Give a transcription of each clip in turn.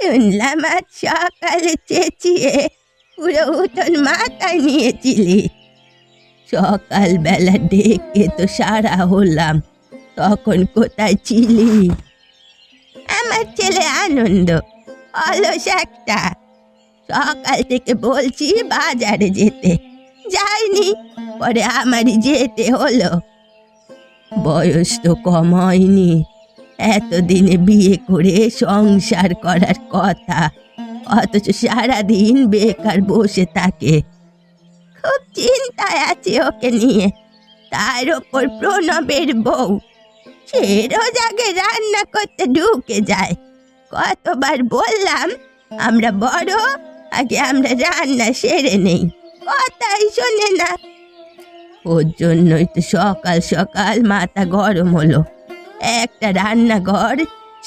শুনলাম আজ সকালে চেঁচিয়ে পুরো উঠোন মাথায় নিয়েছিলি। সকালবেলা ডেকে তো সারা হলাম, তখন কোথায় ছিলি? আমার ছেলে আনন্দ অলস একটা, সকাল থেকে বলছি বাজারে যেতে, যাইনি। পরে আমারই যেতে হলো। বয়স তো কম হয়নি, এতদিনে বিয়ে করে সংসার করার কথা, অথচ সারাদিন বেকার বসে থাকে। খুব চিন্তায় আছে ওকে নিয়ে। তার ওপর প্রণবের বউ, সে রোজ আগে রান্না করতে ঢুকে যায়। কতবার বললাম আমরা বড়, আগে আমরা রান্না সেরে নেই, কথাই শোনে না। ওর জন্যই তো সকাল সকাল মাথা গরম হলো। একটা রান্নাঘর,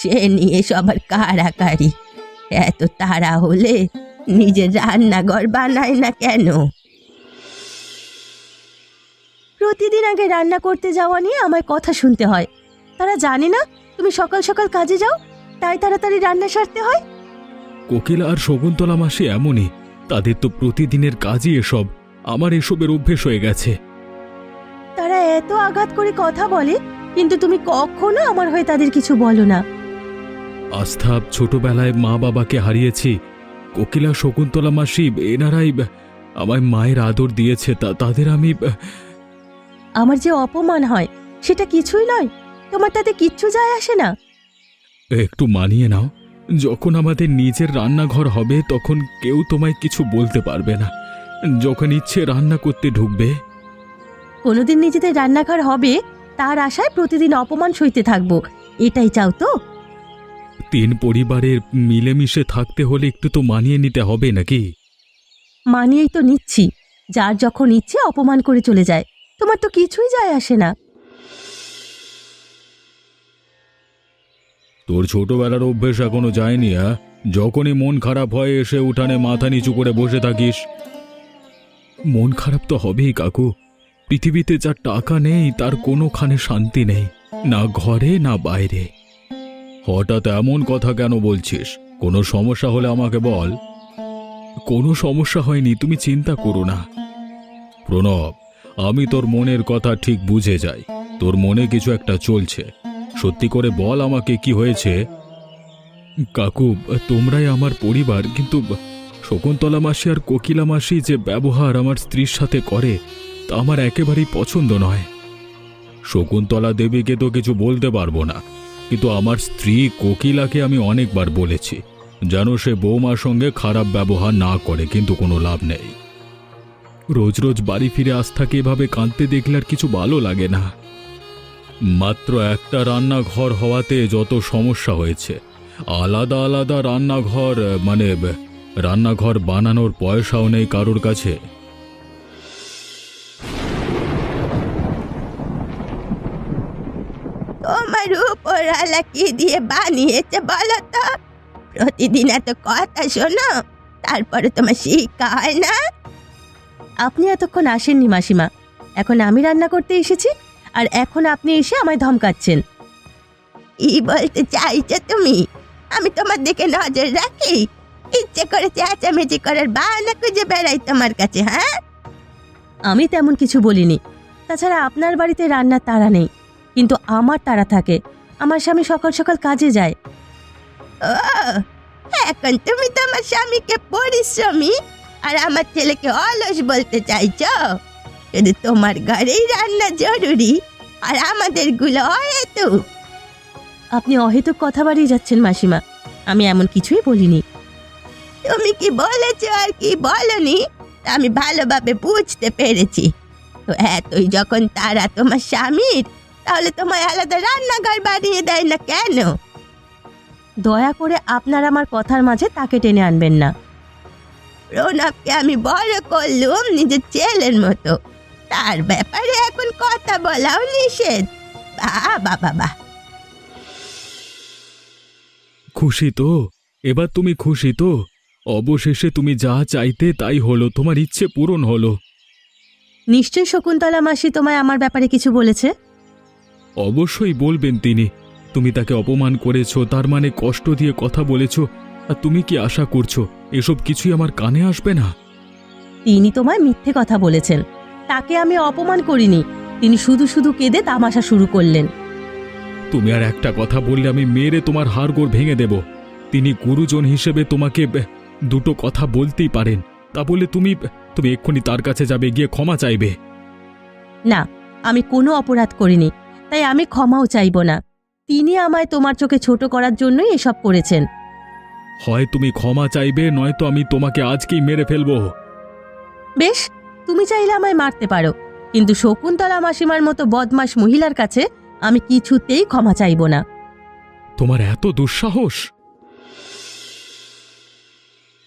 সে নিয়ে সবার কাড়াকাড়ি। এত তাড়া হলে নিজের রান্নাঘর বানায় না কেন? প্রতিদিন আগে রান্না করতে যাওয়া নিয়ে আমায় কথা শুনতে হয়। তারা জানে না তুমি সকাল সকাল কাজে যাও, তাই তাড়াতাড়ি রান্না সারতে হয়। কোকিলা আর শকুন্তলা মাসি এমনই, তাদের তো প্রতিদিনের কাজই এসব। আমার এসবের অভ্যেস হয়ে গেছে। তারা এত আঘাত করে কথা বলে, কিন্তু তুমি কখনো আমার হয়ে তাদের কিছু বলো না। আস্থা, ছোটবেলায় মা বাবাকে হারিয়েছি। কোকিলা, শকুন্তলা মাসি এনারাই আমায় মায়ের আদর দিয়েছে, তাদের আমি আমার যে অপমান হয় সেটা কিছুই নয়, তোমার তাতে কিচ্ছু যায় আসে না। একটু মানিয়ে নাও। যখন আমাদের নিজের রান্নাঘর হবে তখন কেউ তোমায় কিছু বলতে পারবে না। যখন ইচ্ছে রান্না করতে ঢুকবে। কোনোদিন নিজেদের রান্নাঘর হবে তার আশায় প্রতিদিন অপমান সইতে থাকবো, এটাই চাও তো? 3 পরিবারের মিলেমিশে থাকতে হলে একটু তো মানিয়ে নিতে হবে নাকি? মানিয়েই তো নিচ্ছি। যার যখন ইচ্ছে অপমান করে চলে যায়, তোমার তো কিছুই যায় আসে না। তোর ছোটবেলার অভ্যেস এখনো যায়নি? যখনই মন খারাপ হয় এসে উঠানে মাথা নিচু করে বসে থাকিস। মন খারাপ তো হবেই কাকু। পৃথিবীতে যার টাকা নেই তার কোনোখানে শান্তি নেই, না ঘরে না বাইরে। হঠাৎ এমন কথা কেন বলছিস? কোনো সমস্যা হলে আমাকে বল। কোনো সমস্যা হয়নি, তুমি চিন্তা করো না। প্রণব, আমি তোর মনের কথা ঠিক বুঝে যাই। তোর মনে কিছু একটা চলছে, সত্যি করে বল আমাকে কি হয়েছে। কাকু, তোমরাই আমার পরিবার, কিন্তু শকুন্তলা মাসি আর কোকিলা মাসি যে ব্যবহার আমার স্ত্রীর সাথে করে তা আমার একেবারেই পছন্দ নয়। শকুন্তলা দেবীকে তো কিছু বলতে পারবো না, কিন্তু আমার স্ত্রী কোকিলাকে আমি অনেকবার বলেছি যেন সে বৌমার সঙ্গে খারাপ ব্যবহার না করে, কিন্তু কোনো লাভ নেই। রোজ রোজ বাড়ি ফিরে আস্থাকে এভাবে কাঁদতে দেখলে আর কিছু ভালো লাগে না। মাত্র একটা রান্নাঘর হওয়াতে যত সমস্যা হয়েছে। আলাদা আলাদা রান্নাঘর, মানে রান্নাঘর বানানোর পয়সাও নেই কারোর কাছে। তোমার উপরওয়ালা কি দিয়ে বানিয়েছে বলো তো? প্রতিদিন এত কথা শোনো, তারপরে তোমার শিক্ষা হয় না? আপনি এতক্ষণ আসেননি মাসিমা, এখন আমি রান্না করতে এসেছি, আর এখন আপনি এসে আমায় ধমকাচ্ছেন। কি বলতে চাইছো তুমি? আমি তোমার দিকে নজর রাখি? ইচ্ছে করে চেঁচামেচি করার বাহানা খুঁজে বেড়াই তোমার কাছে? হ্যাঁ, আমি তেমন কিছু বলিনি। তাছাড়া আপনার বাড়িতে রান্নার তাড়া নেই, কিন্তু আমার তাড়া থাকে। আমার স্বামী সকাল সকাল কাজে যায়। ও, এখন তুমি তোমার স্বামীকে পরিশ্রমী আর আমার ছেলেকে অলস বলতে চাইছো? যদি তোমার ঘরেই রান্না জরুরি আর আমাদের গুলো অহেতুক। আপনি অহেতুক কথা বাড়িয়ে যাচ্ছেন মাসিমা, আমি এমন কিছুই বলিনি। তুমি কি বলেছো আর কি বলনি আমি ভালোভাবে বুঝতে পেরেছি। তো এতই যখন তারা তোমার স্বামীর, তাহলে তোমায় আলাদা রান্নাঘর বানিয়ে দেয় না কেন? দয়া করে আপনার আমার কথার মাঝে তাকে টেনে আনবেন না। প্রণবকে আমি বড় করলুম নিজের ছেলের মতো, তার ব্যাপারে এখন কথা বলাও নিষেধ? বাবা বাবা। খুশি তো? এবার তুমি খুশি তো? অবশেষে তুমি যা চাইতে তাই হলো, তোমার ইচ্ছে পূরণ হলো। নিশ্চয় শকুন্তলা মাসি তোমায় আমার ব্যাপারে কিছু বলেছে? অবশ্যই বলবেন তিনি। তুমি তাকে অপমান করেছো, তার মানে কষ্ট দিয়ে কথা বলেছো, আর তুমি কি আশা করছো এসব কিছুই আমার কানে আসবে না? তিনি তোমায় মিথ্যে কথা বলেছেন। তাকে আমি অপমান করিনি। তিনি শুধু শুধু কেঁদে তামাশা শুরু করলেন। তুমি আর একটা কথা বললে আমি মেরে তোমার হাড়গোড় ভেঙে দেব। তিনি গুরুজন হিসেবে তোমাকে দুটো কথা বলতেই পারেন, তা বলে তুমি তুমি এক্ষুনি তার কাছে যাবে, গিয়ে ক্ষমা চাইবে? না, আমি কোনো অপরাধ করিনি, তাই আমি ক্ষমাও চাইব না। তিনি আমায় তোমার চোখে ছোট করার জন্যই এসব করেছেন। হয় তুমি ক্ষমা চাইবে, নয়তো আমি তোমাকে আজকেই মেরে ফেলবো। বেশ, তুমি চাইলে আমায় মারতে পারো, কিন্তু শকুন্তলা মাসিমার মতো বদমাশ মহিলার কাছে আমি কিছুতেই ক্ষমা চাইব না। তোমার এত দুঃসাহস!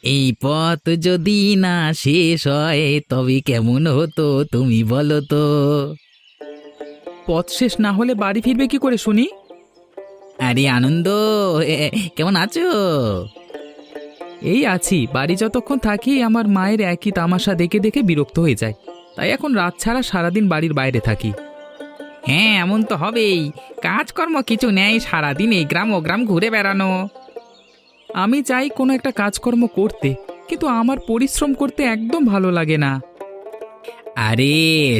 এই পথ যদি না শেষ হয় তবে কেমন হতো তুমি বলো তো? পথ শেষ না হলে বাড়ি ফিরবে কি করে শুনি? আরে আনন্দ, কেমন আছো? এই আছি। বাড়ি যতক্ষণ থাকি আমার মায়ের একই তামাশা দেখে দেখে বিরক্ত হয়ে যায়, তাই এখন রাত ছাড়া সারাদিন বাড়ির বাইরে থাকি। হ্যাঁ, এমন তো হবেই। কাজকর্ম কিছু নেই, সারাদিন এই গ্রাম ও গ্রাম ঘুরে বেড়ানো। আমি চাই কোনো একটা কাজকর্ম করতে, কিন্তু আমার পরিশ্রম করতে একদম ভালো লাগে না। আরে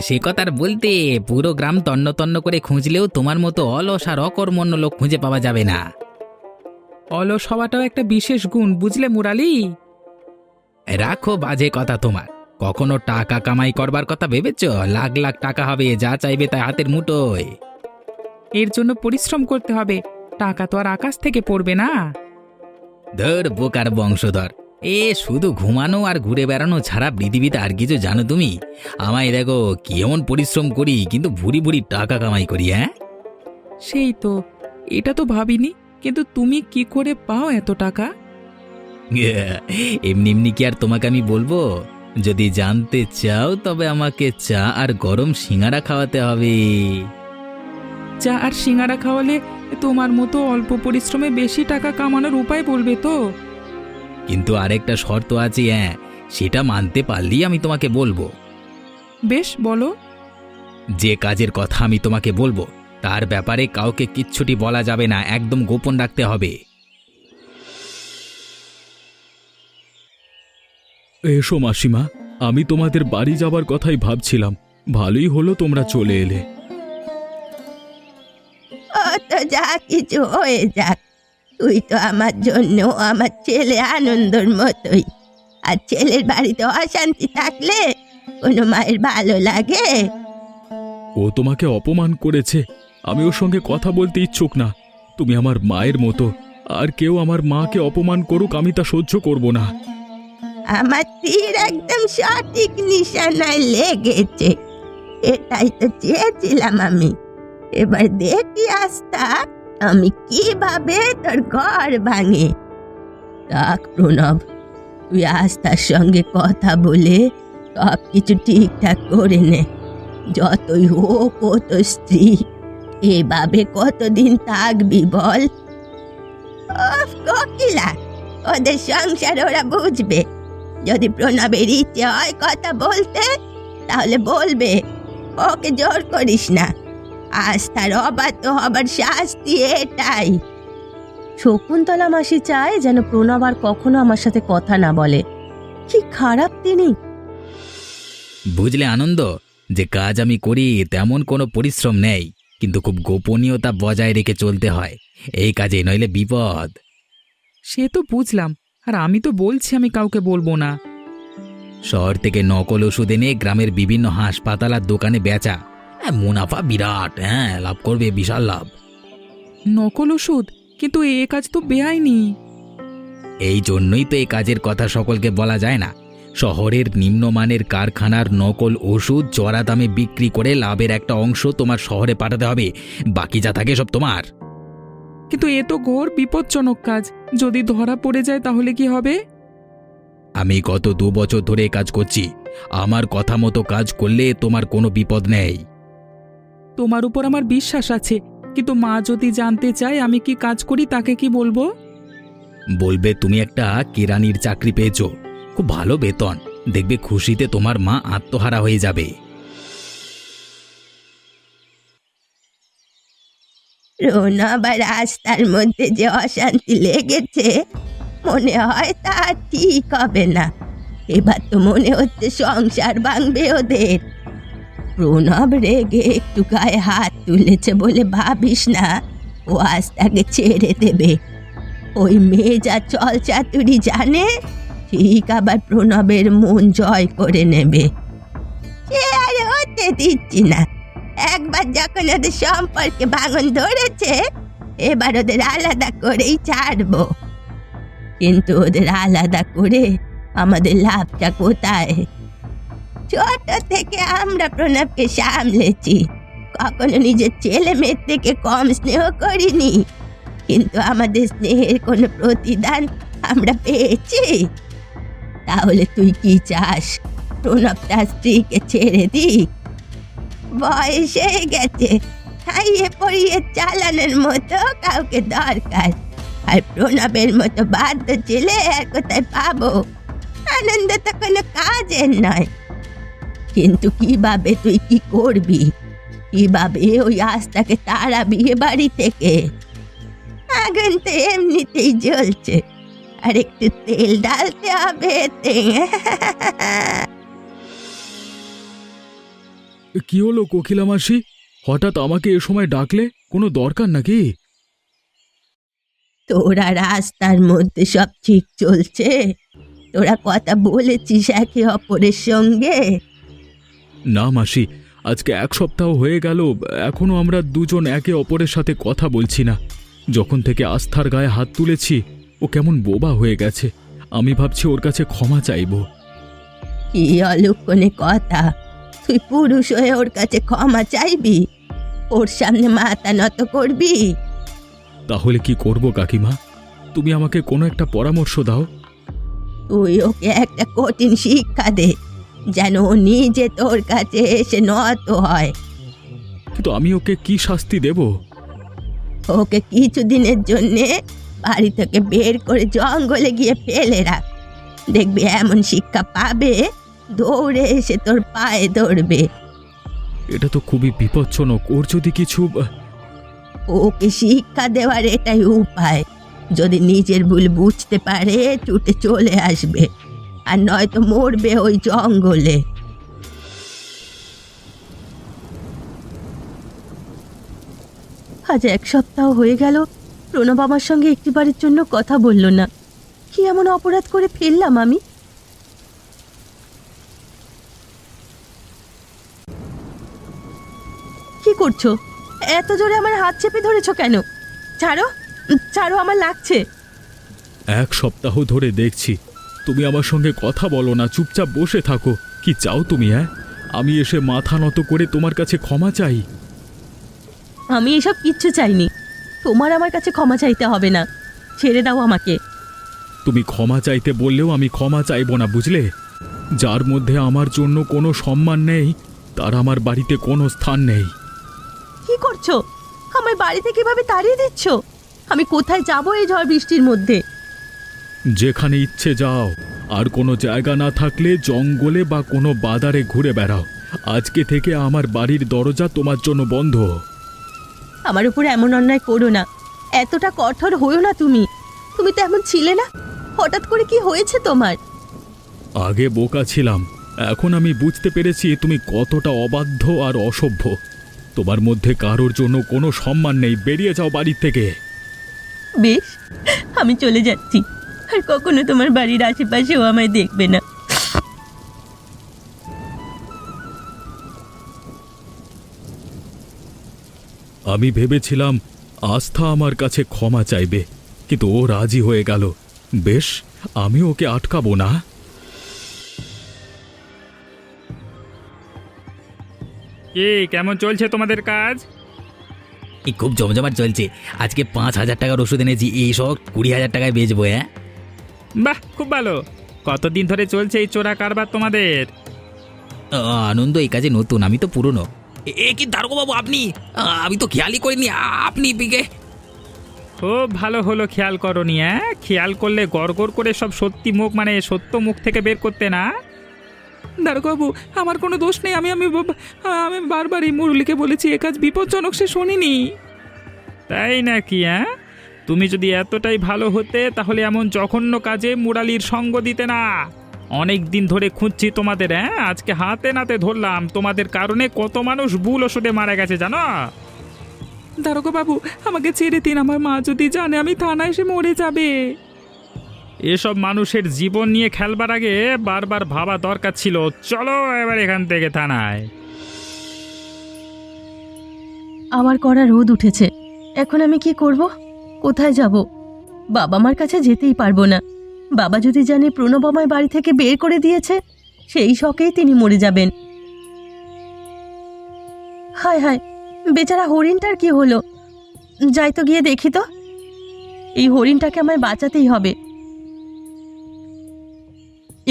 সে কথা আর বলতে, পুরো গ্রাম তন্ন তন্ন করে খুঁজলেও তোমার মতো অলস আর অকর্মণ্য লোক খুঁজে পাওয়া যাবে না। অলস হওয়াটাও একটা বিশেষ গুণ, বুঝলে মুরালি? রাখো বাজে কথা তোমার। কখনো টাকা কামাই করবার কথা ভেবেছ? লাখ লাখ টাকা হবে, যা চাইবে তাই হাতের মুঠোয়। এর জন্য পরিশ্রম করতে হবে, টাকা তো আর আকাশ থেকে পড়বে না। ধর বোকার বংশধর, এ শুধু ঘুমানো আর ঘুরে বেড়ানো ছাড়া পৃথিবীতে আর কিছু জানো তুমি? আমায় দেখো কেমন পরিশ্রম করি, কিন্তু ভুরি ভুরি টাকা কামাই করি। হ্যাঁ, সেই তো, এটা তো ভাবিনি। কিন্তু তুমি কি করে পাও এত টাকা? এমনি এমনি কি আর তোমাকে আমি বলবো? যদি জানতে চাও তবে আমাকে চা আর গরম সিঙ্গারা খাওয়াতে হবে। চা আর সিঙ্গারা খাওয়ালে তোমার মতো অল্প পরিশ্রমে বেশি টাকা কামানোর উপায় বলবে তো? কিন্তু আরেকটা শর্ত আছে, হ্যাঁ, সেটা মানতে পারলেই আমি তোমাকে বলবো। বেশ, বলো। যে কাজের কথা আমি তোমাকে বলবো তার ব্যাপারে কাউকে কিচ্ছুটি বলা যাবে না, একদম গোপন রাখতে হবে। এসো মাসিমা, আমি তোমাদের বাড়ি যাবার কথাই ভাবছিলাম। ভালোই হলো তোমরা চলে এলে। ও তো যা কিছু হয়ে যাক, তুই তো আমার জন্য আমার ছেলে আনন্দর মতোই। আর ছেলের বাড়িতে অশান্তি থাকলে কোনো মায়ের ভালো লাগে? ও তোমাকে অপমান করেছে, আমি ওর সঙ্গে কথা বলতে ইচ্ছুক না। তুমি আমার মায়ের মতো, আর কেউ আমার মাকে অপমান করুক আমি তা সহ্য করব না। আমার তীর একদম সঠিক নিশানায় লেগেছে, এটাই তো চেয়েছিলাম আমি। এবার দেখি আস্থা, আমি কিভাবে তোর ঘর ভাঙে। দেখ প্রণব, তুই আস্থার সঙ্গে কথা বলে সব কিছু ঠিকঠাক করে নে। যতই হোক ও তো স্ত্রী, এভাবে কতদিন থাকবি বল? ওফ কোকিলা, ওদের সংসার ওরা বুঝবে। যদি প্রণবের ইচ্ছে হয় কথা বলতে, তাহলে বলবে, ওকে জোর করিস না। আস্থার অবাধ্য হবার শাস্তি এটাই। শকুন্তলা মাসি চায় যেন প্রণব আর কখনো আমার সাথে কথা না বলে। কি খারাপ তিনি! বুঝলে আনন্দ, যে কাজ আমি করি তেমন কোনো পরিশ্রম নেই, কিন্তু খুব গোপনীয়তা বজায় রেখে চলতে হয় এই কাজে, নইলে বিপদ। সে তো বুঝলাম, আর আমি তো বলছি আমি কাউকে বলবো না। শহর থেকে নকল ওষুধ এনে গ্রামের বিভিন্ন হাসপাতাল আর দোকানে বেচা, মুনাফা বিরাট। হ্যাঁ, লাভ করবে, বিশাল লাভ। নকল ওষুধ? কিন্তু এ কাজ তো বেআইনি। এই জন্যই তো এই কাজের কথা সকলকে বলা যায় না। শহরের নিম্নমানের কারখানার নকল ওষুধ চড়া দামে বিক্রি করে লাভের একটা অংশ তোমার শহরে পাঠাতে হবে, বাকি যা থাকে সব তোমার। কিন্তু এ তো ঘোর বিপজ্জনক কাজ, যদি ধরা পড়ে যায় তাহলে কি হবে? আমি গত 2 বছর ধরে এই কাজ করছি, আমার কথা মতো কাজ করলে তোমার কোনো বিপদ নেই। তোমার উপর আমার বিশ্বাস আছে, কিন্তু মা যদি জানতে চায় আমি কি কাজ করি, তাকে কি বলবো? বলবে তুমি একটা কেরানির চাকরি পেয়েছো, খুব ভালো বেতন, দেখবে খুশিতে তোমার মা আত্মহারা হয়ে যাবে। প্রণব আর আস্থার মধ্যে যে অশান্তি লেগেছে, মনে হয় তা ঠিক হবে না। এবার তো মনে হচ্ছে সংসার ভাঙবে ওদের। প্রণব রেগে একটু গায়ে হাত তুলেছে বলে ভাবিস না ও আজ তাকে ছেড়ে দেবে। ওই মেয়ে যা চল চাতুরি জানে, ঠিক আবার প্রণবের মন জয় করে নেবে। সে আর হতে দিচ্ছি না। একবার যখন ওদের সম্পর্কে ভাঙন ধরেছে, এবার ওদের আলাদা করেই ছাড়বো। কিন্তু ওদের আলাদা করে আমাদের লাভটা কোথায়? ছোট থেকে আমরা প্রণবকে সামলেছি, কখনো নিজের ছেলে মেয়ের থেকে কম স্নেহ করিনি। কিন্তু আমাদের স্নেহের কোনো প্রতিদান আমরা পেয়েছি? তাহলে তুই কি চাস, প্রণব তার স্ত্রীকে ছেড়ে দিক? বয়স হয়ে গেছে, খাইয়ে পড়িয়ে চালানোর মতো কাউকে দরকার। আর প্রণবের মতো বাধ্য ছেলে আর কোথায় পাবো? আনন্দ তো কোনো কাজের নয়। কিন্তু কিভাবে তুই কি করবি? কিভাবে ওই আস্তাকে তাড়াবি এ বাড়ি থেকে? আগুন তো এমনিতেই জ্বলছে, আর একটু তেল ডালতে হবে এতে। কি হলো কোকিলা মাসি, হঠাৎ আমাকে এ সময় ডাকলে? কোনো দরকার নাকি? তোরা রাস্তার মধ্যে সব ঠিক চলছে? তোরা কথা বলেছিস একে অপরের সঙ্গে? না মাসি, আজকে 1 সপ্তাহ হয়ে গেল, এখনো আমরা দুজন একে অপরের সাথে কথা বলছি না। যখন থেকে আস্থার গায়ে হাত তুলেছি, ও কেমন বোবা হয়ে গেছে। আমি ভাবছি ওর কাছে ক্ষমা চাইব। কি অলক্ষণে কথা! তুই পুরুষ হয়ে ওর কাছে ক্ষমা চাইবি? ওর সামনে মাথা নত করবি? তাহলে কি করব কাকিমা? তুমি আমাকে কোনো একটা পরামর্শ দাও। তুই ওকে একটা কঠিন শিক্ষা দে, যেন ও নিজে তোর কাছে এসে নত হয়। কিন্তু আমি ওকে কি শাস্তি দেব? ওকে কিছুদিনের জন্যে বাড়ি থেকে বের করে জঙ্গলে গিয়ে ফেলে রাখ। দেখবি এমন শিক্ষা পাবে, দৌড়ে এসে তোর পায়ে ধরবে। এটা তো খুবই বিপজ্জনক। ওর যদি কিছু... ওকে শিক্ষা দেওয়ার এটাই উপায়। যদি নিজের ভুল বুঝতে পারে, ছুটে চলে আসবে, আর নয়তো মরবে ওই জঙ্গলে। আজ 1 সপ্তাহ হয়ে গেল প্রণব আমার সঙ্গে একটিবারের জন্য কথা বলল না। কি এমন অপরাধ করে ফেললাম আমি? কি করছো? এত জোরে আমার হাত চেপে ধরেছো কেন? ছাড়ো, ছাড়ো, আমার লাগছে। 1 সপ্তাহ ধরে দেখছি তুমি আমার সঙ্গে কথা বলো না, চুপচাপ বসে থাকো। কি চাও তুমি? আমি এসে মাথা নত করে তোমার কাছে ক্ষমা চাই? আমি এসব কিচ্ছু চাইনি। তোমার আমার কাছে ক্ষমা চাইতে হবে না। ছেড়ে দাও আমাকে। তুমি ক্ষমা চাইতে বললেও আমি ক্ষমা চাইবো না, বুঝলে? যার মধ্যে আমার জন্য কোনো সম্মান নেই, তার আমার বাড়িতে কোনো স্থান নেই। কি করছো? আমার বাড়ি থেকে এভাবে তাড়িয়ে দিচ্ছ? আমি কোথায় যাব এই ঝড় বৃষ্টির মধ্যে? যেখানে ইচ্ছে যাও। আর কোনো জায়গা না থাকলে জঙ্গলে বা কোনো বাজারে ঘুরে বেড়াও। আজকে থেকে আমার বাড়ির দরজা তোমার জন্য বন্ধ। আমার উপর এমন অন্যায় করো না। এতটা কঠোর হইও না তুমি। তুমি তো এমন ছিলে না। হঠাৎ করে কি হয়েছে তোমার? আগে বোকা ছিলাম, এখন আমি বুঝতে পেরেছি তুমি কতটা অবাধ্য আর অসভ্য। তোমার মধ্যে কারোর জন্য কোনো সম্মান নেই। বেরিয়ে যাও বাড়ির থেকে। বেশ, আমি চলে যাচ্ছি। আর কখনো তোমার বাড়ির আশেপাশেও আমায় দেখবে না। আমি ভেবেছিলাম আস্থা আমার কাছে ক্ষমা চাইবে, কিন্তু ও রাজি হয়ে গেল। বেশ, আমি ওকে আটকাবো না। কি কেমন চলছে তোমাদের কাজ? এই খুব জমজমাট চলছে। আজকে 5,000 টাকার ওষুধ এনেছি, এই সব 20,000 টাকায় বেচবো। বাহ, খুব ভালো। কতদিন ধরে চলছে এই চোরা কারবার তোমাদের? আনন্দ এই কাজে নতুন, আমি তো পুরনো। এ কি দারোগাবাবু আপনি? আমি তো খেয়ালই করিনি আপনি পিকে। খুব ভালো হলো খেয়াল করনি। খেয়াল করলে গড়গড় করে সব সত্যি মুখ, মানে সত্য মুখ থেকে বের করতে না। দারোগাবু, আমার কোনো দোষ নেই। আমি বারবার এই মুরলিকে বলেছি এ কাজ বিপজ্জনক, সে শোনেনি। তাই নাকি? তুমি যদি এতটাই ভালো হতে তাহলে এমন জঘন্য কাজে মুরালির সঙ্গ দিতে না। অনেক দিন ধরে খুঁজছি তোমাদের, আজকে হাতে নাতে ধরলাম। তোমাদের কারণে কত মানুষ ভুল ওষুধে মারা গেছে জানো। দারোগা বাবু, আমাকে ছেড়ে দিন। আমার মা যদি জানে আমি থানায় এসে মরে যাবে। এসব মানুষের জীবন নিয়ে খেলবার আগে বারবার ভাবা দরকার ছিল। চলো এবার এখান থেকে থানায়। আবার কড়া রোদ উঠেছে। এখন আমি কি করব? কোথায় যাব? বাবা মার কাছে যেতেই পারবো না। বাবা যদি জানে প্রণব আমায় বাড়ি থেকে বের করে দিয়েছে, সেই শখেই তিনি মরে যাবেন। হায় হায়, বেচারা হরিণটার কি হলো? যাই তো গিয়ে দেখি তো। এই হরিণটাকে আমায় বাঁচাতেই হবে।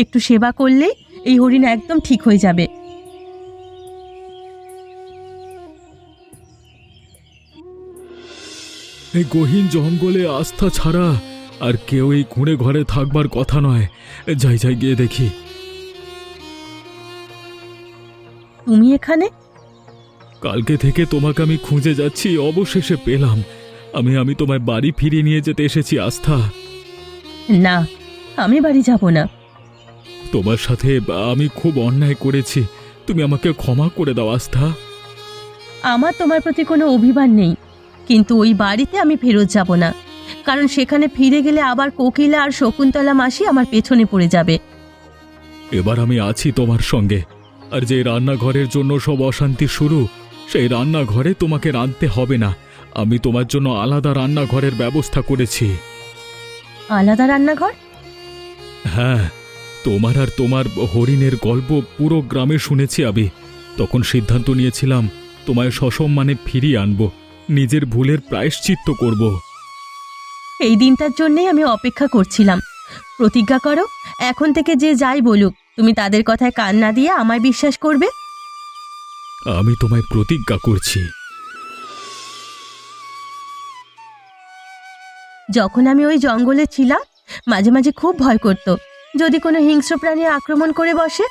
একটু সেবা করলে এই হরিণ একদম ঠিক হয়ে যাবে। এই গহীন জঙ্গলে আস্থা ছাড়া আর কেউ এই কুঁড়ে ঘরে থাকবার কথা নয়। যাই যাই গিয়ে দেখি। তুমি এখানে? কালকে থেকে তোমাকে আমি খুঁজে যাচ্ছি, অবশেষে পেলাম। আমি তোমায় বাড়ি ফিরিয়ে নিয়ে যেতে এসেছি আস্থা। না, আমি বাড়ি যাব না। তোমার সাথে আমি খুব অন্যায় করেছি, তুমি আমাকে ক্ষমা করে দাও আস্থা। আমার তোমার প্রতি কোনো অভিমান নেই, কিন্তু ওই বাড়িতে আমি ফেরত যাব না। কারণ সেখানে ফিরে গেলে আবার কোকিলা আর শকুন্তলা মাসি আমার পেছনে পড়ে যাবে। এবার আমি আছি তোমার সঙ্গে। আর যে রান্নাঘরের জন্য সব অশান্তি শুরু, সেই রান্নাঘরে তোমাকে রাঁধতে হবে না। আমি তোমার জন্য আলাদা রান্নাঘরের ব্যবস্থা করেছি। আলাদা রান্নাঘর? হ্যাঁ, তোমার আর তোমার হরিণের গল্প পুরো গ্রামে শুনেছি আমি। তখন সিদ্ধান্ত নিয়েছিলাম তোমায় সসম্মানে ফিরিয়ে আনবো, নিজের ভুলের প্রায়শ্চিত্ত করব। এই দিনটার জন্যই আমি অপেক্ষা করছিলাম। প্রতিজ্ঞা করো, এখন থেকে যে যাই বলুক তুমি তাদের কথায় কান না দিয়ে আমায় বিশ্বাস করবে। আমি তোমায় প্রতিজ্ঞা করছি। যখন আমি ওই জঙ্গলে ছিলাম, মাঝে মাঝে খুব ভয় করত যদি কোনো হিংস্র প্রাণী আক্রমণ করে বসে।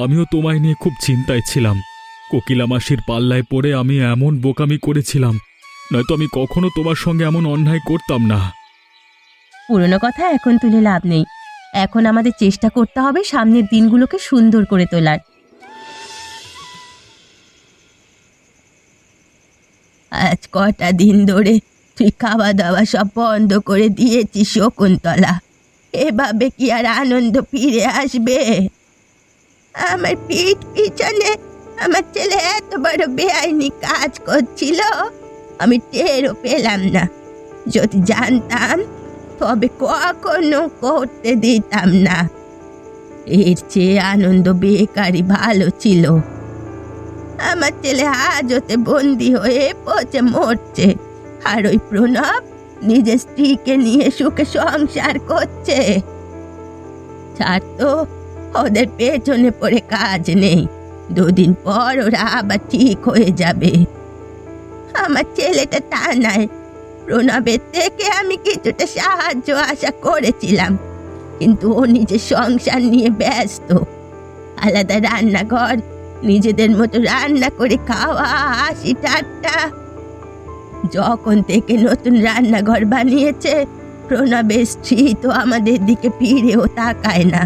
আমিও তোমায় নিয়ে খুব চিন্তায় ছিলাম। কোকিলা মাসির পাল্লায় পড়ে আমি এমন বোকামি করেছিলাম, নয়তো আমি কখনো তোমার সঙ্গে এমন অন্যায় করতাম না। পুরনো কথা এখন তুলে লাভ নেই। এখন আমাদের চেষ্টা করতে হবে সামনের দিনগুলোকে সুন্দর করে তোলার। আজ কটা দিন ধরে তুই খাওয়া দাওয়া সব বন্ধ করে দিয়েছিস শকুন্তলা। এভাবে কি আর আনন্দ ফিরে আসবে? আমার পিঠ পিছনে আমার ছেলে এত বড় বেআইনি কাজ করছিল, আমি টেরও পেলাম না। যদি জানতাম তবে কখনো করতে দিতাম না। এর চেয়ে আনন্দ বেকারই ভালো ছিল। আমার ছেলে হাজতে বন্দি হয়ে পচে মরছে, আর ওই প্রণব নিজের স্ত্রীকে নিয়ে সুখে সংসার করছে। ছাড় তো, ওদের পেছনে পড়ে কাজ নেই। দুদিন পর ওরা আবার ঠিক হয়ে যাবে। আমার ছেলেটা তা নয়। প্রণবের থেকে আমি কিছুটা সাহায্য আশা করেছিলাম, কিন্তু ও নিজের সংসার নিয়ে ব্যস্ত। আলাদা রান্নাঘর, নিজেদের মতো রান্না করে খাওয়া, হাসি ঠাট্টা। যখন থেকে নতুন রান্নাঘর বানিয়েছে, প্রণবের স্ত্রী তো আমাদের দিকে ফিরেও তাকায় না।